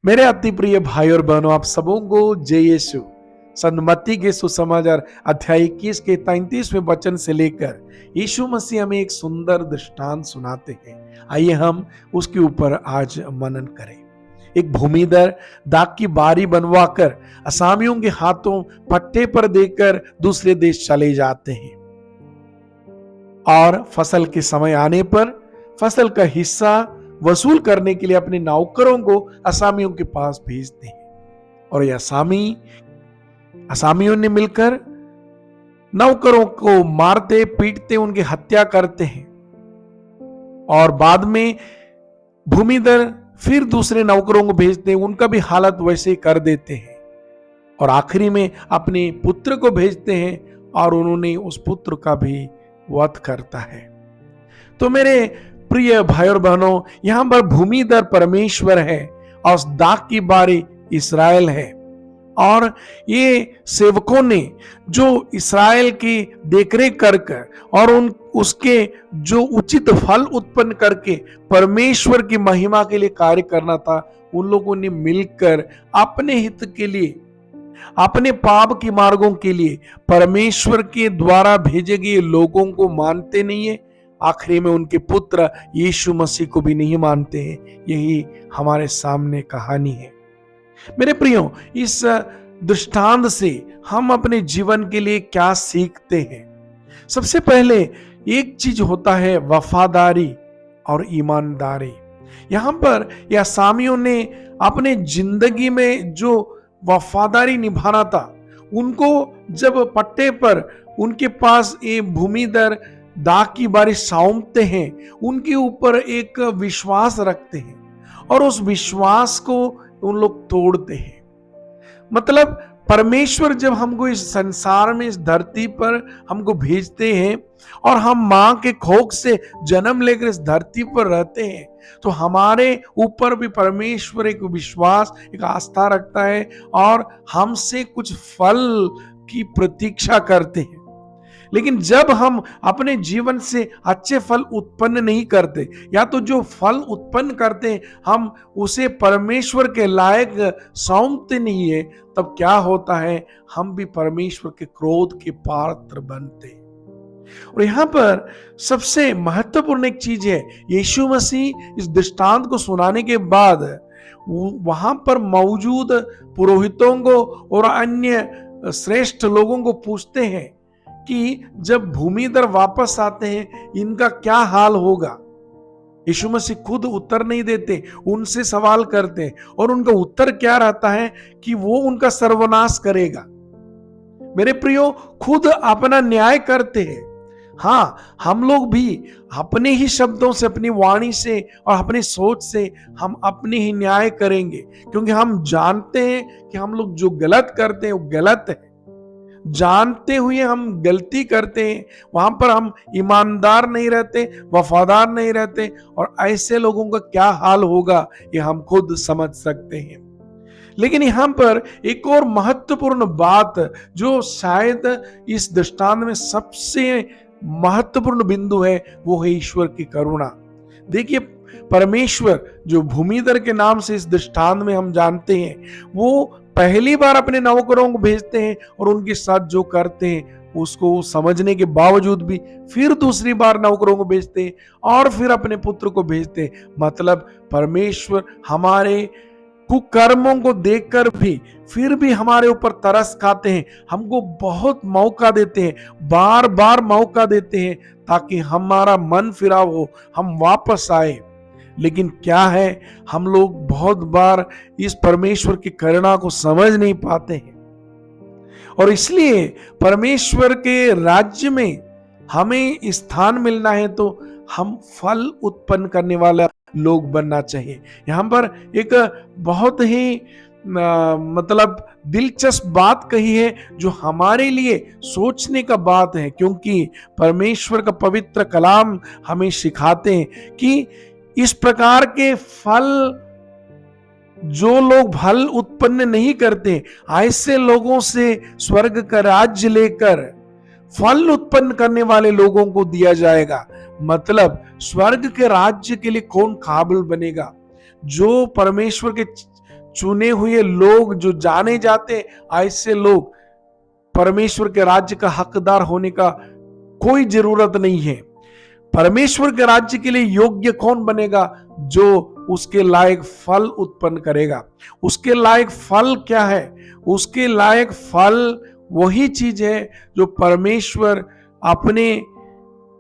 मेरे अति प्रिय भाई और बहनों, आप सबों को जय यीशु। संत मत्ती के सुसमाचार अध्याय 21 के 33वें वचन से लेकर यीशु मसीह हमें एक सुंदर दृष्टांत सुनाते हैं। आइए हम उसके ऊपर आज मनन करें। एक भूमिधर दाख की बारी बनवाकर असामियों के हाथों पट्टे पर देकर दूसरे देश चले जाते हैं और फसल के समय आने पर फसल का हिस्सा वसूल करने के लिए अपने नौकरों को असामियों के पास भेजते हैं। और ये असामियों ने मिलकर नौकरों को मारते पीटते उनकी हत्या करते हैं और बाद में भूमिधर फिर दूसरे नौकरों को भेजते हैं, उनका भी हालत वैसे ही कर देते हैं और आखिरी में अपने पुत्र को भेजते हैं और उन्होंने उस पुत्र का भी वध करता है। तो मेरे प्रिय भाई और बहनों, यहां पर भूमिधर परमेश्वर है और उस दाख की बारी इस्राएल है और ये सेवकों ने जो इस्राएल की देखरेख कर और उसके जो उचित फल उत्पन्न करके परमेश्वर की महिमा के लिए कार्य करना था, उन लोगों ने मिलकर अपने हित के लिए, अपने पाप की मार्गों के लिए परमेश्वर के द्वारा भेजे गए लोगों को मानते नहीं है। आखिरी में उनके पुत्र यीशु मसीह को भी नहीं मानते हैं। यही हमारे सामने कहानी है। मेरे प्रियो, इस दृष्टांत से हम अपने जीवन के लिए क्या सीखते हैं? सबसे पहले एक चीज होता है वफादारी और ईमानदारी। यहां पर यह असामियों ने अपने जिंदगी में जो वफादारी निभाना था, उनको जब पट्टे पर उनके पास ये भूमिधर दाख की बारी सौंपते हैं, उनके ऊपर एक विश्वास रखते हैं और उस विश्वास को उन लोग तोड़ते हैं। मतलब परमेश्वर जब हमको इस संसार में, इस धरती पर हमको भेजते हैं और हम मां के कोख से जन्म लेकर इस धरती पर रहते हैं, तो हमारे ऊपर भी परमेश्वर एक विश्वास, एक आस्था रखता है और हमसे कुछ फल की प्रतीक्षा करते हैं। लेकिन जब हम अपने जीवन से अच्छे फल उत्पन्न नहीं करते, या तो जो फल उत्पन्न करते हैं हम उसे परमेश्वर के लायक सौंपते नहीं है, तब क्या होता है, हम भी परमेश्वर के क्रोध के पात्र बनते हैं। और यहां पर सबसे महत्वपूर्ण एक चीज है, यीशु मसीह इस दृष्टांत को सुनाने के बाद वहां पर मौजूद पुरोहितों को और अन्य श्रेष्ठ लोगों को पूछते हैं कि जब भूमिधर वापस आते हैं इनका क्या हाल होगा। यीशु मसीह खुद उत्तर नहीं देते, उनसे सवाल करते हैं और उनका उत्तर क्या रहता है कि वो उनका सर्वनाश करेगा। मेरे प्रियो, खुद अपना न्याय करते हैं। हाँ, हम लोग भी अपने ही शब्दों से, अपनी वाणी से और अपनी सोच से हम अपने ही न्याय करेंगे, क्योंकि हम जानते हैं कि हम लोग जो गलत करते हैं वो गलत है। जानते हुए हम गलती करते हैं, वहां पर हम ईमानदार नहीं रहते, वफादार नहीं रहते, और ऐसे लोगों का क्या हाल होगा ये हम खुद समझ सकते हैं। लेकिन यहां पर एक और महत्वपूर्ण बात, जो शायद इस दृष्टांत में सबसे महत्वपूर्ण बिंदु है, वो है ईश्वर की करुणा। देखिए, परमेश्वर जो भूमिधर के नाम से इस दृष्टांत में हम जानते हैं, वो पहली बार अपने नौकरों को भेजते हैं और उनके साथ जो करते हैं उसको समझने के बावजूद भी फिर दूसरी बार नौकरों को भेजते हैं और फिर अपने पुत्र को भेजते हैं। मतलब परमेश्वर हमारे कुकर्मों को देखकर भी फिर भी हमारे ऊपर तरस खाते हैं, हमको बहुत मौका देते हैं, बार बार मौका देते हैं ताकि हमारा मन फिराव हो, हम वापस आए। लेकिन क्या है, हम लोग बहुत बार इस परमेश्वर की करुणा को समझ नहीं पाते हैं और इसलिए परमेश्वर के राज्य में हमें स्थान मिलना है तो हम फल उत्पन्न करने वाला लोग बनना चाहिए। यहां पर एक बहुत ही मतलब दिलचस्प बात कही है, जो हमारे लिए सोचने का बात है, क्योंकि परमेश्वर का पवित्र कलाम हमें सिखाते हैं कि इस प्रकार के फल जो लोग फल उत्पन्न नहीं करते, ऐसे लोगों से स्वर्ग का राज्य लेकर फल उत्पन्न करने वाले लोगों को दिया जाएगा। मतलब स्वर्ग के राज्य के लिए कौन काबिल बनेगा? जो परमेश्वर के चुने हुए लोग जो जाने जाते, ऐसे लोग परमेश्वर के राज्य का हकदार होने का कोई जरूरत नहीं है। परमेश्वर के राज्य के लिए योग्य कौन बनेगा? जो उसके लायक फल उत्पन्न करेगा। उसके लायक फल क्या है? उसके लायक फल वही चीज है जो परमेश्वर अपने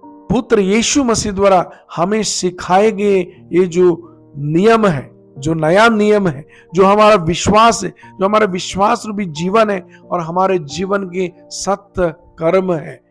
पुत्र यीशु मसीह द्वारा हमें सिखाए गए ये जो नियम है, जो नया नियम है, जो हमारा विश्वास है, जो हमारा विश्वास रूपी जीवन है और हमारे जीवन के सत्य कर्म है,